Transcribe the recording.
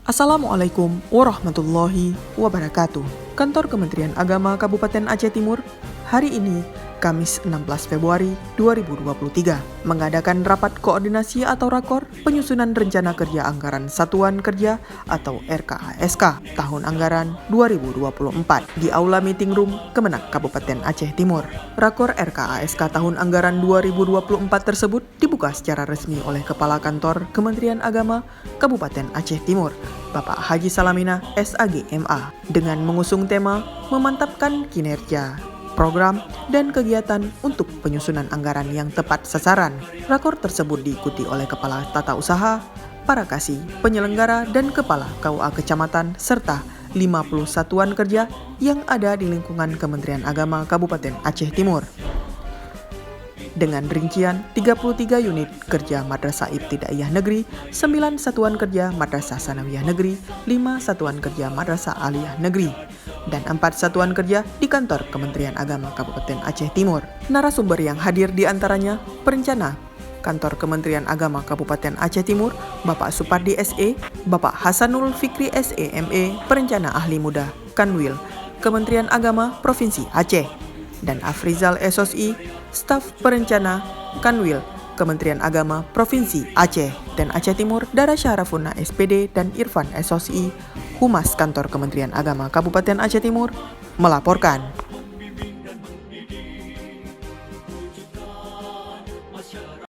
Assalamualaikum warahmatullahi wabarakatuh. Kantor Kementerian Agama Kabupaten Aceh Timur hari ini, Kamis 16 Februari 2023, mengadakan rapat koordinasi atau rakor penyusunan rencana kerja anggaran Satuan Kerja atau RKASK tahun anggaran 2024 di Aula Meeting Room Kemenak Kabupaten Aceh Timur. Rakor RKASK tahun anggaran 2024 tersebut dibuka secara resmi oleh Kepala Kantor Kementerian Agama Kabupaten Aceh Timur, Bapak Haji Salamina SAG MA, dengan mengusung tema memantapkan kinerja program dan kegiatan untuk penyusunan anggaran yang tepat sasaran. Rakor tersebut diikuti oleh Kepala Tata Usaha, para kasih, penyelenggara, dan Kepala KUA Kecamatan, serta 50 satuan kerja yang ada di lingkungan Kementerian Agama Kabupaten Aceh Timur. Dengan rincian 33 unit kerja Madrasah Ibtidaiyah Negeri, 9 satuan kerja Madrasah Sanawiyah Negeri, 5 satuan kerja Madrasah Aliyah Negeri, dan 4 satuan kerja di kantor Kementerian Agama Kabupaten Aceh Timur. Narasumber yang hadir di antaranya Perencana Kantor Kementerian Agama Kabupaten Aceh Timur, Bapak Supardi SE, Bapak Hasanul Fikri SE ME, Perencana Ahli Muda Kanwil Kementerian Agama Provinsi Aceh, dan Afrizal SOSI, Staf Perencana Kanwil Kementerian Agama Provinsi Aceh, dan Aceh Timur Dara Syarafuna SPD dan Irfan SOSI, Humas Kantor Kementerian Agama Kabupaten Aceh Timur, melaporkan.